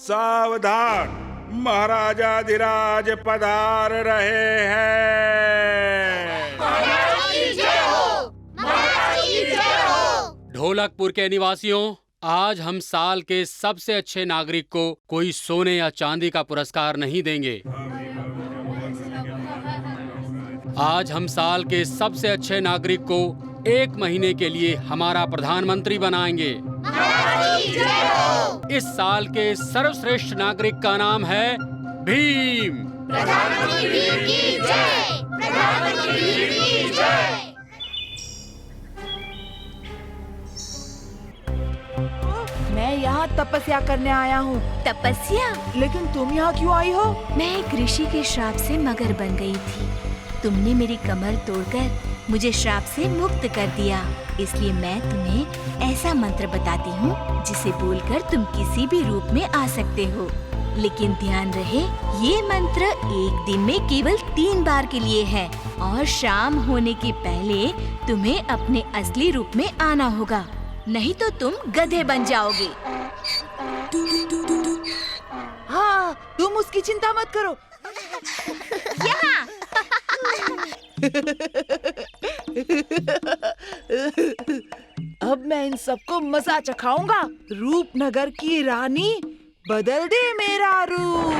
सावधान, महाराजाधिराज पधार रहे हैं। ढोलकपुर के निवासियों, आज हम साल के सबसे अच्छे नागरिक को कोई सोने या चांदी का पुरस्कार नहीं देंगे। आज हम साल के सबसे अच्छे नागरिक को 1 महीने के लिए हमारा प्रधानमंत्री बनाएंगे। इस साल के सर्वश्रेष्ठ नागरिक का नाम है भीम। प्रधानमंत्री भीम की जय! प्रधानमंत्री भीम की जय! मैं यहाँ तपस्या करने आया हूँ। तपस्या? लेकिन तुम यहाँ क्यों आई हो? मैं एक ऋषि के श्राप से मगर बन गई थी। तुमने मेरी कमर तोड़कर मुझे श्राप से मुक्त कर दिया, इसलिए मैं तुम्हें ऐसा मंत्र बताती हूँ जिसे बोलकर तुम किसी भी रूप में आ सकते हो। लेकिन ध्यान रहे, ये मंत्र एक दिन में केवल 3 बार के लिए है और शाम होने के पहले तुम्हें अपने असली रूप में आना होगा, नहीं तो तुम गधे बन जाओगे। हाँ, तुम उसकी चिंता मत करो। यहाँ अब मैं इन सबको मजा चखाऊंगा। रूपनगर की रानी, बदल दे मेरा रूप।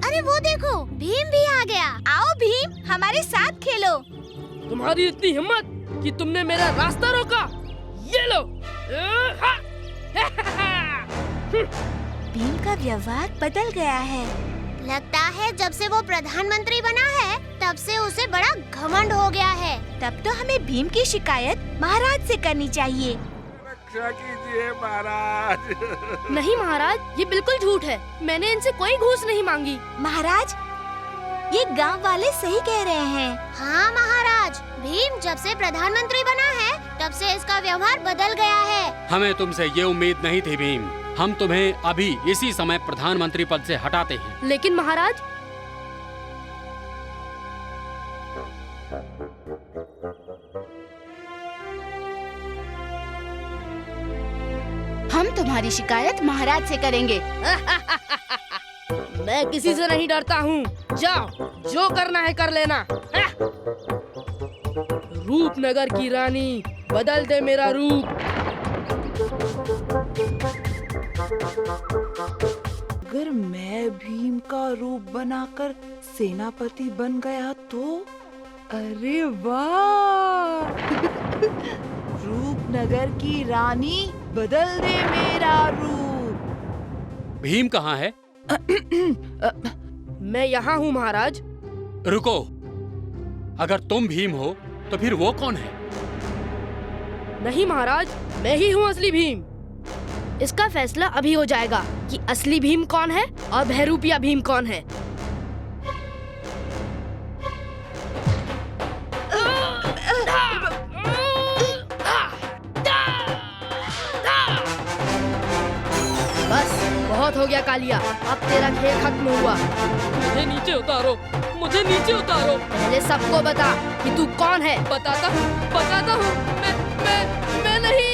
अरे वो देखो, भीम भी आ गया। आओ भीम, हमारे साथ खेलो। तुम्हारी इतनी हिम्मत कि तुमने मेरा रास्ता रोका। ये लो। भीम का व्यवहार बदल गया है। लगता है जब से वो प्रधानमंत्री बना है, तब से उसे बड़ा घमंड हो गया है। तब तो हमें भीम की शिकायत महाराज से करनी चाहिए। रक्षा कीजिए महाराज। नहीं महाराज, ये बिल्कुल झूठ है। मैंने इनसे कोई घूस नहीं मांगी। महाराज, ये गांव वाले सही कह रहे हैं। हाँ महाराज, भीम जब से प्रधानमंत्री बना है, तब से इसका व्यवहार बदल गया है। हमें तुमसे ये उम्मीद नहीं थी भीम। हम तुम्हें अभी इसी समय प्रधानमंत्री पद से हटाते हैं। लेकिन महाराज, हम तुम्हारी शिकायत महाराज से करेंगे। मैं किसी से नहीं डरता हूँ। जाओ, जो करना है कर लेना। रूपनगर की रानी, बदल दे मेरा रूप। अगर मैं भीम का रूप बनाकर सेनापति बन गया तो? अरे वाह! रूपनगर की रानी, बदल दे मेरा रूप। भीम कहाँ है? मैं यहाँ हूँ महाराज। रुको, अगर तुम भीम हो तो फिर वो कौन है? नहीं महाराज, मैं ही हूँ असली भीम। इसका फैसला अभी हो जाएगा कि असली भीम कौन है और बहरूपिया भीम कौन है। बस बहुत हो गया कालिया, अब तेरा खेल खत्म हुआ। मुझे नीचे उतारो, मुझे नीचे उतारो। पहले सबको बता कि तू कौन है। बताता हूँ। मैं नहीं।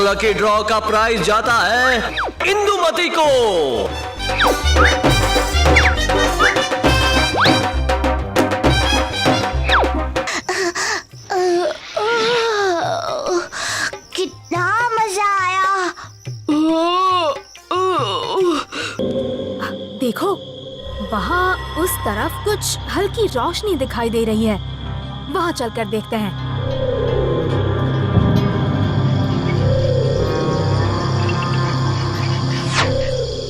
लकी ड्रॉ का प्राइज जाता है इंदुमती को। कितना मजा आया। देखो, वहाँ उस तरफ कुछ हल्की रोशनी दिखाई दे रही है। वहाँ चलकर देखते हैं।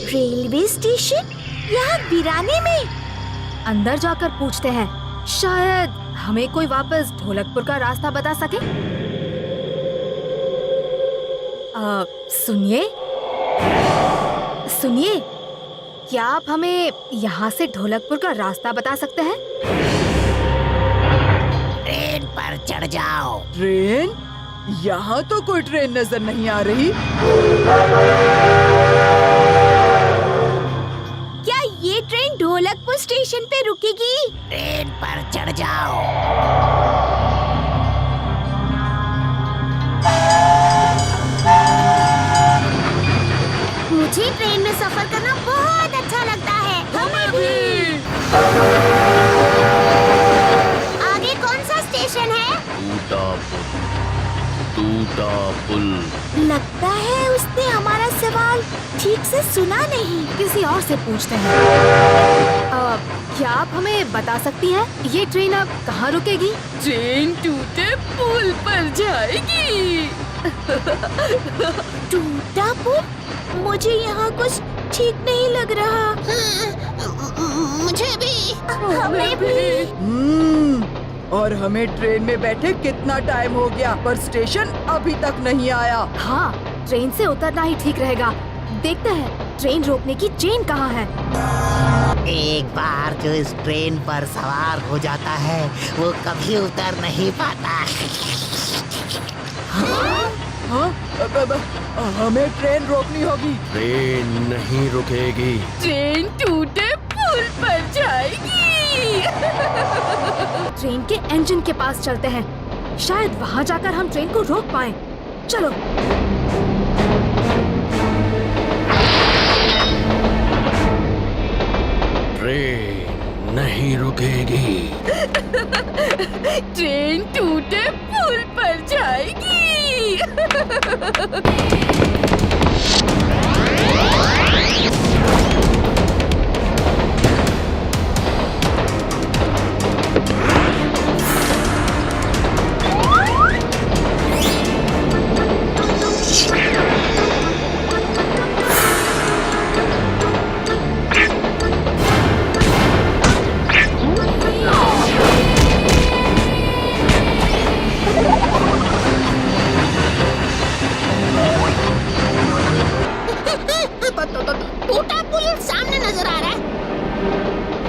रेलवे स्टेशन यहाँ वीराने में। अंदर जाकर पूछते हैं, शायद हमें कोई वापस ढोलकपुर का रास्ता बता सके। सुनिए सुनिए, क्या आप हमें यहाँ से ढोलकपुर का रास्ता बता सकते हैं? ट्रेन पर चढ़ जाओ। ट्रेन? यहाँ तो कोई ट्रेन नजर नहीं आ रही। क्या ये ट्रेन ढोलकपुर स्टेशन पे रुकेगी? ट्रेन पर चढ़ जाओ। मुझे ट्रेन में सफर करना बहुत अच्छा लगता है। हमें भी। आगे कौन सा स्टेशन है? टूटा पुल। लगता है उसने हमारा सवाल ठीक से सुना नहीं। किसी और से पूछते हैं। क्या आप हमें बता सकती हैं ये ट्रेन अब कहाँ रुकेगी? ट्रेन टूटे पुल पर जाएगी। टूटा पुल? मुझे यहाँ कुछ ठीक नहीं लग रहा। मुझे भी। हमें भी। और हमें ट्रेन में बैठे कितना टाइम हो गया, पर स्टेशन अभी तक नहीं आया। हाँ, ट्रेन से उतरना ही ठीक रहेगा। देखते हैं ट्रेन रोकने की चेन कहाँ है। एक बार जो इस ट्रेन पर सवार हो जाता है वो कभी उतर नहीं पाता। हाँ? हमें ट्रेन रोकनी होगी। ट्रेन नहीं रुकेगी। ट्रेन टूटे पुल पर जाएगी। ट्रेन के इंजन के पास चलते हैं, शायद वहाँ जाकर हम ट्रेन को रोक पाएं। चलो। ट्रेन नहीं रुकेगी। ट्रेन टूटे पुल पर जाएगी। टूटा पुल सामने नजर आ रहा है।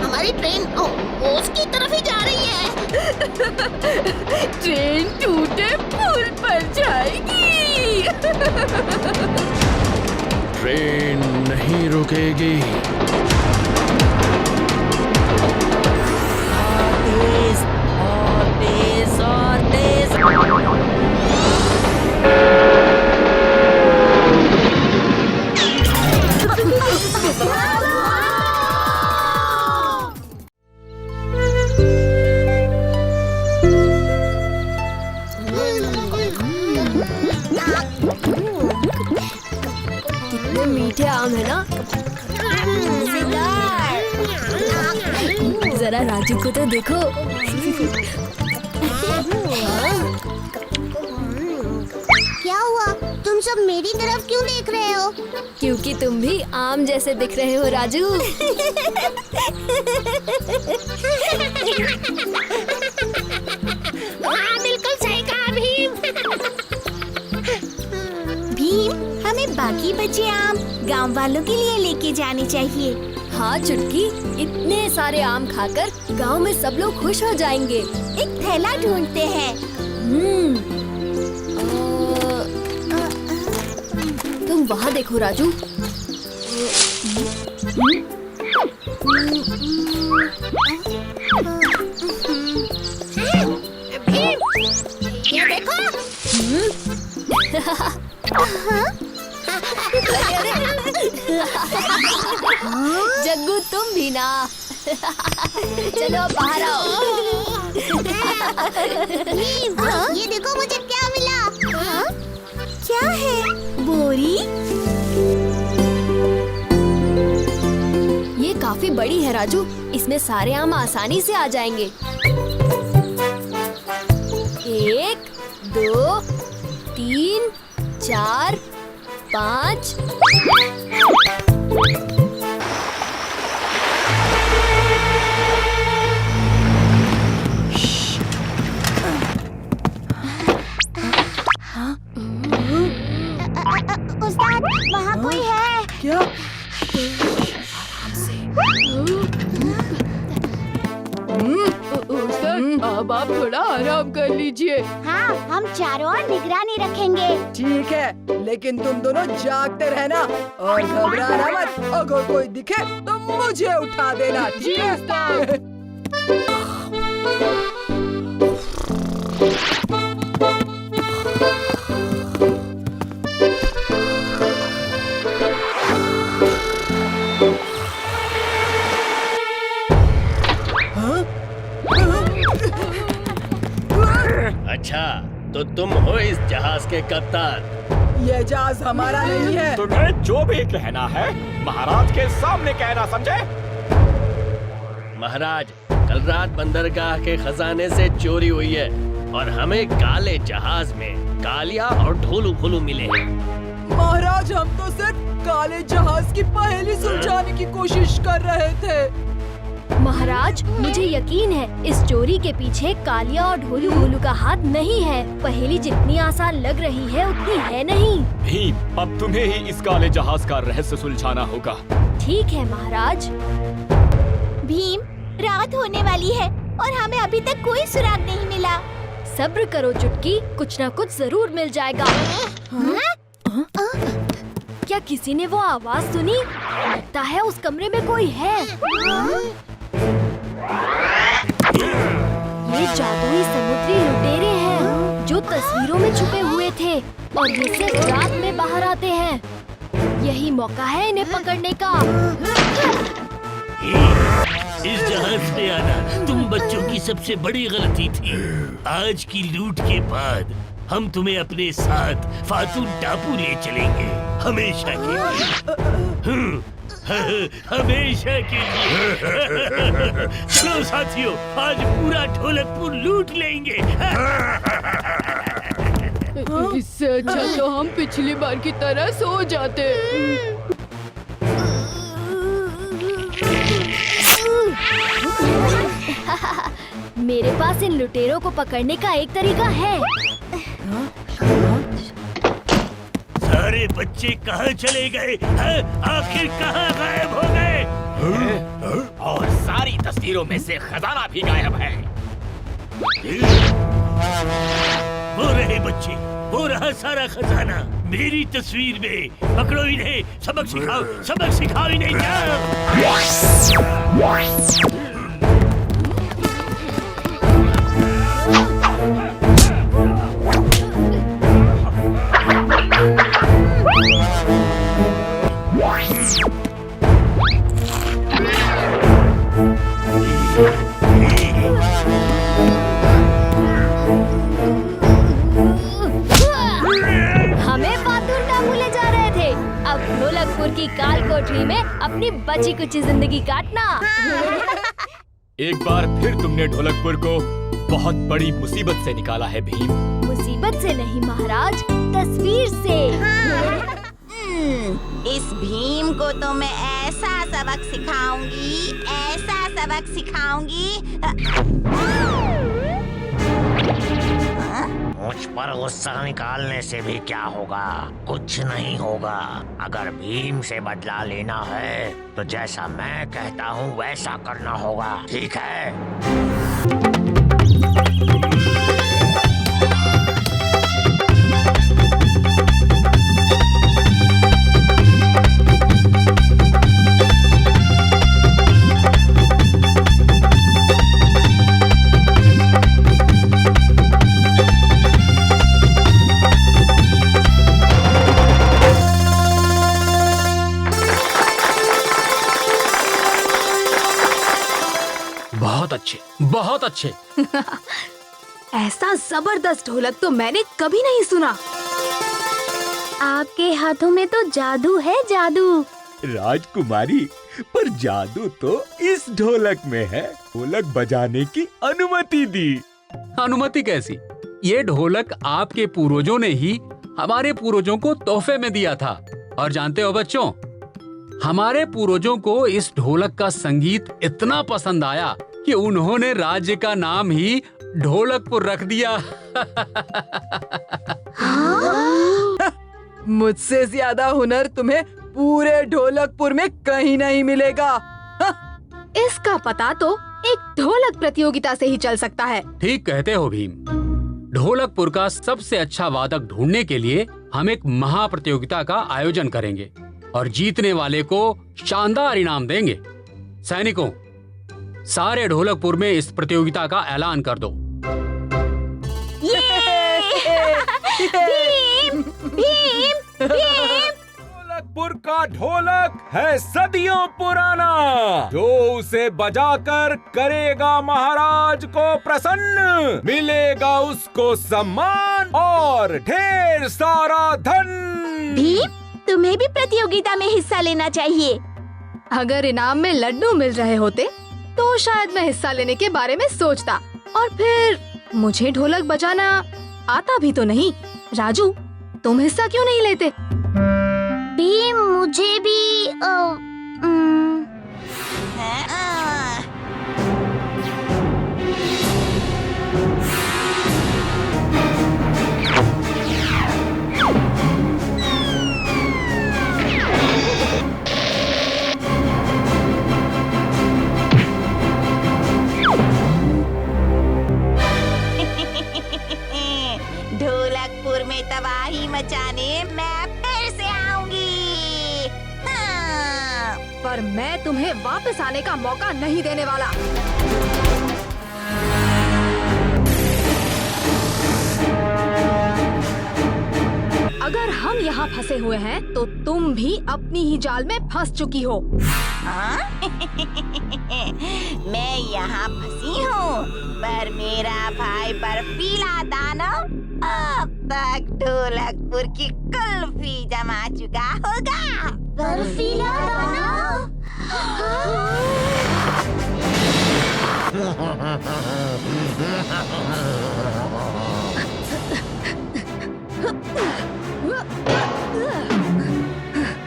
हमारी ट्रेन उसकी तरफ ही जा रही है। ट्रेन टूटे पुल पर जाएगी। ट्रेन नहीं रुकेगी। तेज और तेज और तेज। कितने मीठे आम है ना। जरा राजू को तो देखो। क्या हुआ? तुम सब मेरी तरफ क्यों देख रहे हो? क्योंकि तुम भी आम जैसे दिख रहे हो राजू। हाँ, बिल्कुल सही कहा भीम। भीम, हमें बाकी बचे आम गांव वालों के लिए लेके जाने चाहिए। हाँ चुटकी, इतने सारे आम खाकर गांव में सब लोग खुश हो जाएंगे। एक थैला ढूंढते हैं। तुम वहाँ देखो राजू। भीम, ये देखो। जग्गू तुम भी ना। चलो अब बाहर आओ। भीम, ये देखो मुझे क्या मिला। हाँ? क्या है? बोरी? ये काफी बड़ी है राजू, इसमें सारे आम आसानी से आ जाएंगे। 1, 2, 3, 4, 5। उस्ताद, वहाँ कोई है। क्या? उस्ताद, अब आप थोड़ा आराम कर लीजिए। हाँ, हम चारों ओर निगरानी रखेंगे। ठीक है, लेकिन तुम दोनों जागते रहना और घबराना मत। अगर कोई दिखे तो मुझे उठा देना, ठीक है? अच्छा, तो तुम हो इस जहाज के कप्तान। ये जहाज हमारा नहीं है। तुम्हें जो भी कहना है महाराज के सामने कहना, समझे? महाराज, कल रात बंदरगाह के खजाने से चोरी हुई है और हमें काले जहाज में कालिया और ढोलू भोलू मिले हैं। महाराज, हम तो सिर्फ काले जहाज की पहेली सुलझाने की कोशिश कर रहे थे। महाराज, मुझे यकीन है इस चोरी के पीछे कालिया और ढोलू भोलू का हाथ नहीं है। पहेली जितनी आसान लग रही है उतनी है नहीं। भीम, अब तुम्हें ही इस काले जहाज का रहस्य सुलझाना होगा। ठीक है महाराज। भीम, रात होने वाली है और हमें अभी तक कोई सुराग नहीं मिला। सब्र करो चुटकी, कुछ न कुछ जरूर मिल जाएगा। क्या किसी ने वो आवाज सुनी? लगता है उस कमरे में कोई है। ये जादुई समुद्री लुटेरे हैं जो तस्वीरों में छुपे हुए थे और ये सिर्फ रात में बाहर आते हैं। यही मौका है इन्हें पकड़ने का। इस जहाज से आना तुम बच्चों की सबसे बड़ी गलती थी। आज की लूट के बाद हम तुम्हें अपने साथ फातून टापू ले चलेंगे, हमेशा के लिए। हमेशा के लिए। चलो साथियों, आज पूरा ढोलकपुर लूट लेंगे। इससे अच्छा तो हम पिछली बार की तरह सो जाते। मेरे पास इन लुटेरों को पकड़ने का एक तरीका है। सारे बच्चे कहाँ चले गए? आखिर कहाँ गायब हो गए? और सारी तस्वीरों में से खजाना भी गायब है। वो रहे बच्चे, वो रहा सारा खजाना मेरी तस्वीर में। पकड़ो इन्हें, सबक सिखाओ इन्हें। हमें फातून टापू ले जा रहे थे, अब ढोलकपुर की काल कोठरी में अपनी बची कुची जिंदगी काटना। एक बार फिर तुमने ढोलकपुर को बहुत बड़ी मुसीबत से निकाला है भीम। मुसीबत से नहीं महाराज, तस्वीर से। इस भीम को तो मैं ऐसा सबक सिखाऊंगी। मुझ पर गुस्सा निकालने से भी क्या होगा? कुछ नहीं होगा। अगर भीम से बदला लेना है तो जैसा मैं कहता हूँ वैसा करना होगा, ठीक है? बहुत अच्छे। ऐसा जबरदस्त ढोलक तो मैंने कभी नहीं सुना। आपके हाथों में तो जादू है, जादू। राजकुमारी, पर जादू तो इस ढोलक में है। ढोलक बजाने की अनुमति दी। अनुमति कैसी? ये ढोलक आपके पूर्वजों ने ही हमारे पूर्वजों को तोहफे में दिया था। और जानते हो बच्चों, हमारे पूर्वजों को इस ढोलक का संगीत इतना पसंद आया कि उन्होंने राज्य का नाम ही ढोलकपुर रख दिया। मुझसे ज्यादा हुनर तुम्हें पूरे ढोलकपुर में कहीं नहीं मिलेगा। इसका पता तो एक ढोलक प्रतियोगिता से ही चल सकता है। ठीक कहते हो भीम। ढोलकपुर का सबसे अच्छा वादक ढूंढने के लिए हम एक महाप्रतियोगिता का आयोजन करेंगे और जीतने वाले को शानदार इनाम देंगे। सैनिकों, सारे ढोलकपुर में इस प्रतियोगिता का ऐलान कर दो। भीम, भीम, भीम। ढोलकपुर का ढोलक है सदियों पुराना, जो उसे बजाकर करेगा महाराज को प्रसन्न, मिलेगा उसको सम्मान और ढेर सारा धन। भीम, तुम्हें भी प्रतियोगिता में हिस्सा लेना चाहिए। अगर इनाम में लड्डू मिल रहे होते तो शायद मैं हिस्सा लेने के बारे में सोचता। और फिर मुझे ढोलक बजाना आता भी तो नहीं। राजू, तुम हिस्सा क्यों नहीं लेते? भीम, मुझे भी ढोलकपुर में तबाही मचाने मैं फिर से आऊंगी। हाँ। पर मैं तुम्हें वापस आने का मौका नहीं देने वाला। अगर हम यहाँ फंसे हुए हैं तो तुम भी अपनी ही जाल में फंस चुकी हो। मैं यहाँ फंसी हूँ, पर मेरा भाई बर्फीला दानव अब तक ढोलकपुर की कुल्फी जमा चुका होगा। बर्फीला दानव।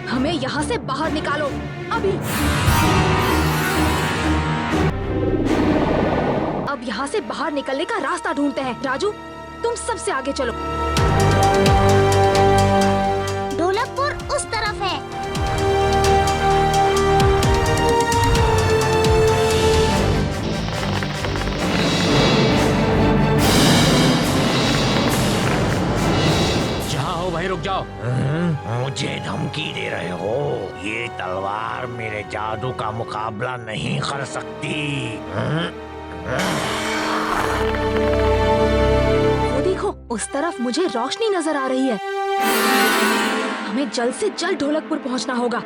हमें यहाँ से बाहर निकालो अभी। अब यहाँ से बाहर निकलने का रास्ता ढूंढते हैं। राजू, तुम सबसे आगे चलो। ढोलकपुर उस तरफ है। जाओ भाई, रुक जाओ। मुझे धमकी दे रहे हो? ये तलवार मेरे जादू का मुकाबला नहीं कर सकती। वो देखो, उस तरफ मुझे रोशनी नजर आ रही है। हमें जल्द से जल्द ढोलकपुर पहुंचना होगा।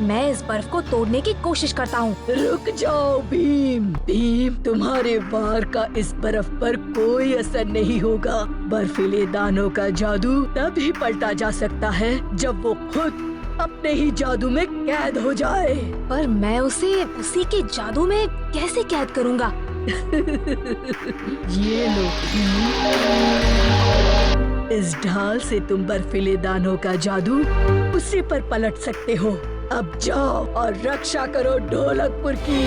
मैं इस बर्फ को तोड़ने की कोशिश करता हूँ। रुक जाओ भीम। भीम, तुम्हारे वार का इस बर्फ पर कोई असर नहीं होगा। बर्फीले दानों का जादू तभी पलटा जा सकता है जब वो खुद अपने ही जादू में कैद हो जाए। पर मैं उसे उसी के जादू में कैसे कैद करूँगा? ये लो, इस ढाल से तुम बर्फीले दानों का जादू उसी पर पलट सकते हो। अब जाओ और रक्षा करो ढोलकपुर की।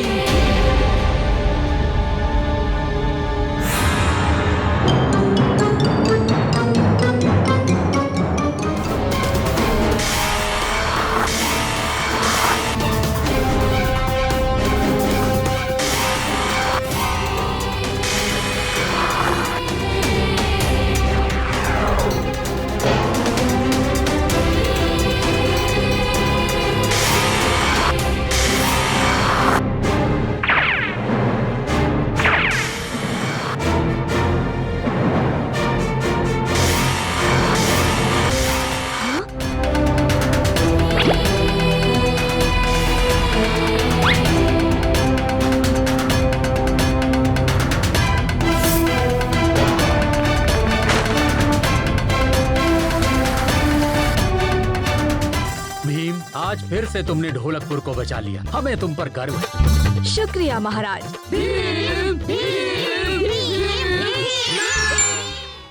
फिर से तुमने ढोलकपुर को बचा लिया। हमें तुम पर गर्व है। शुक्रिया महाराज।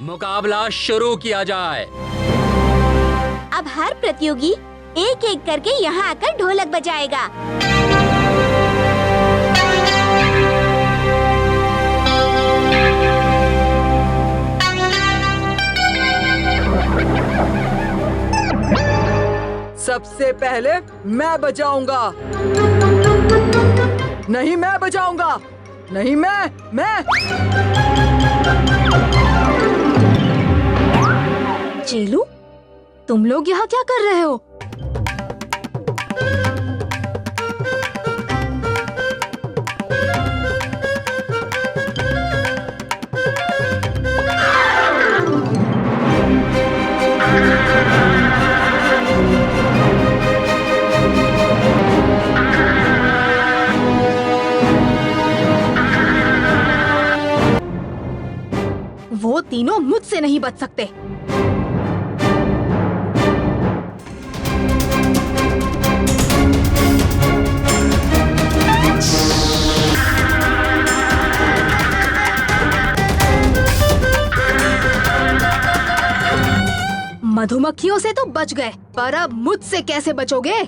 मुकाबला शुरू किया जाए। अब हर प्रतियोगी एक एक करके यहाँ आकर ढोलक बजाएगा। सबसे पहले मैं बजाऊंगा। नहीं, मैं बजाऊंगा। नहीं, मैं। चेलू, तुम लोग यहाँ क्या कर रहे हो? वो तीनों मुझसे नहीं बच सकते। मधुमक्खियों से तो बच गए, पर अब मुझसे कैसे बचोगे?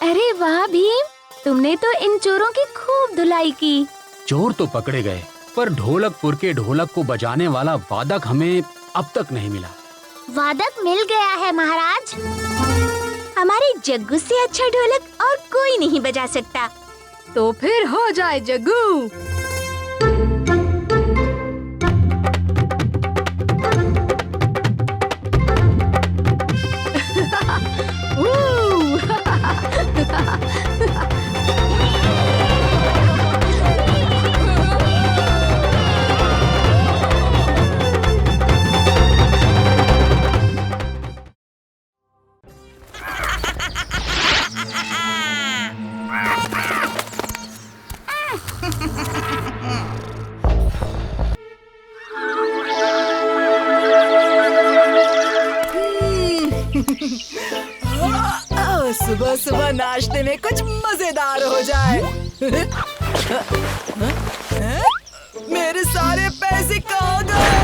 अरे वाह भीम, तुमने तो इन चोरों की खूब धुलाई की। चोर तो पकड़े गए, पर ढोलकपुर के ढोलक को बजाने वाला वादक हमें अब तक नहीं मिला। वादक मिल गया है महाराज। हमारे जग्गू से अच्छा ढोलक और कोई नहीं बजा सकता। तो फिर हो जाए जग्गू। सुबह सुबह नाश्ते में कुछ मजेदार हो जाए। मेरे सारे पैसे कहाँ गए?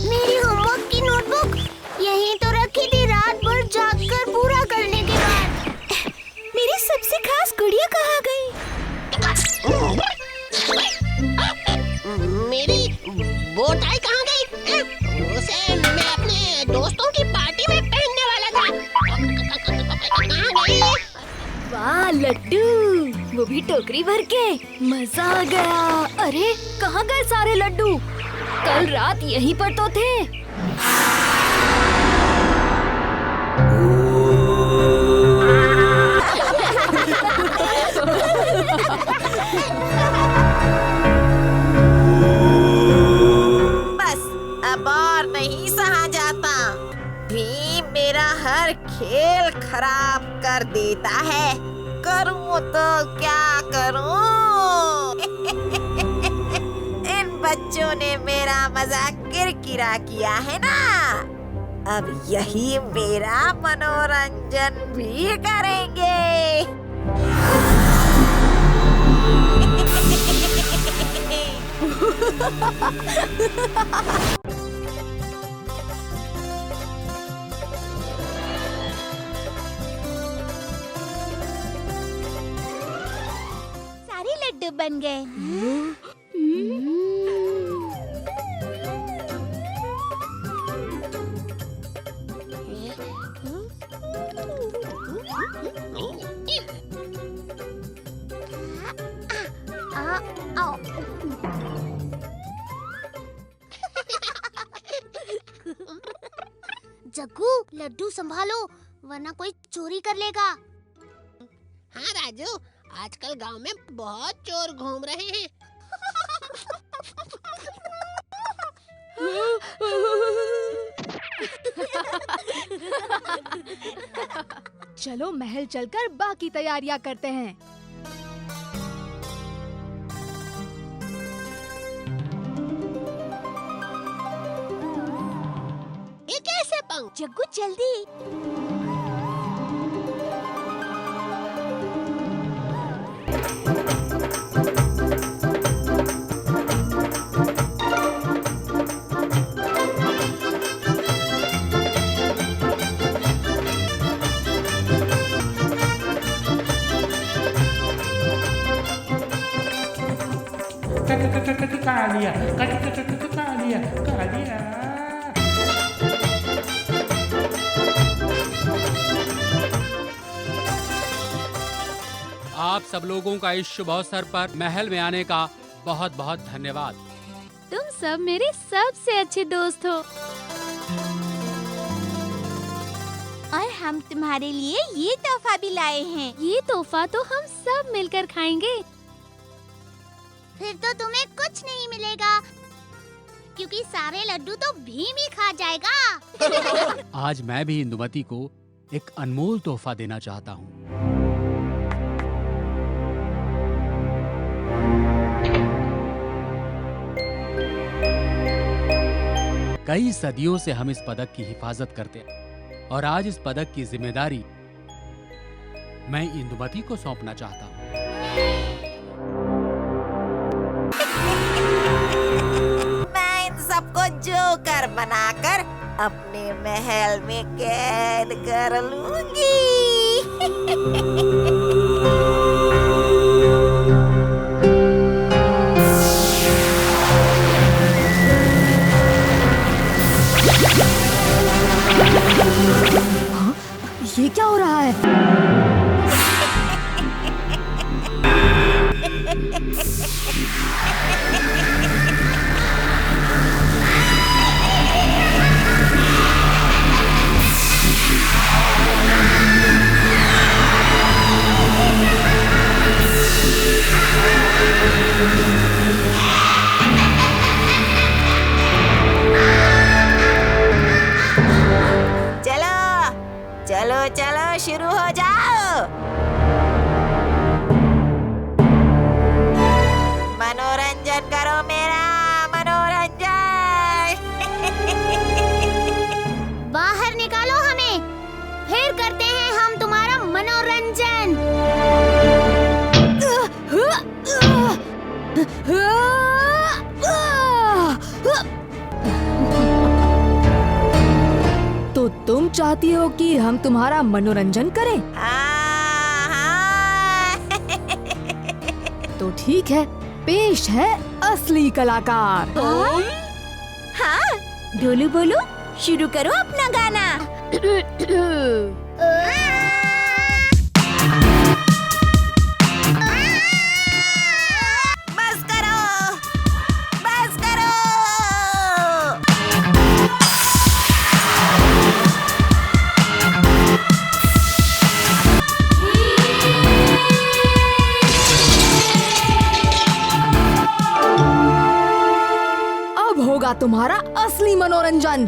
मेरी होमवर्क की नोटबुक यहीं तो रखी थी, रात भर जागकर पूरा करने के बाद। मेरी सबसे खास गुड़िया कहाँ गई? मेरी वो टाई कहाँ गई? उसे मैं अपने दोस्तों की पार्टी में पहनने वाला था। कहाँ गई? वाह लड्डू, वो भी टोकरी भर के। मजा आ गया। अरे कहाँ गए सारे लड्डू? कल रात यहीं पर तो थे। बस अब और नहीं सहा जाता। भीम मेरा हर खेल खराब कर देता है। करूं तो क्या करूं? इन बच्चों ने मेरा मजाक किरकिरा किया है ना, अब यही मेरा मनोरंजन भी करेंगे। सारे लड्डू बन गए। जग्गू, लड्डू संभालो वरना कोई चोरी कर लेगा। हाँ राजू, आजकल गांव में बहुत चोर घूम रहे हैं। चलो महल चलकर बाकी तैयारियां करते हैं। ये कैसे पंख? जग्गू जल्दी। कालिया, कालिया, कालिया। आप सब लोगों का इस शुभ अवसर पर महल में आने का बहुत बहुत धन्यवाद। तुम सब मेरे सबसे अच्छे दोस्त हो। और हम तुम्हारे लिए ये तोहफा भी लाए हैं। ये तोहफा तो हम सब मिलकर खाएंगे। फिर तो तुम्हें कुछ नहीं मिलेगा, क्योंकि सारे लड्डू तो भीम ही खा जाएगा। आज मैं भी इंदुमती को एक अनमोल तोहफा देना चाहता हूँ। कई सदियों से हम इस पदक की हिफाजत करते हैं और आज इस पदक की जिम्मेदारी मैं इंदुमती को सौंपना चाहता हूँ। मैं इन सबको जोकर बनाकर अपने महल में कैद कर लूंगी। हाँ? ये क्या हो रहा है? चलो चलो शुरू हो जाओ। मनोरंजन करो मेरा मनोरंजन। बाहर निकालो हमें, फिर करते हैं हम तुम्हारा मनोरंजन। तो तुम चाहती हो कि हम तुम्हारा मनोरंजन करें? तो ठीक है, पेश है असली कलाकार। हाँ, ढोलू बोलो, शुरू करो अपना गाना। बस करो, बस करो। अब होगा तुम्हारा असली मनोरंजन।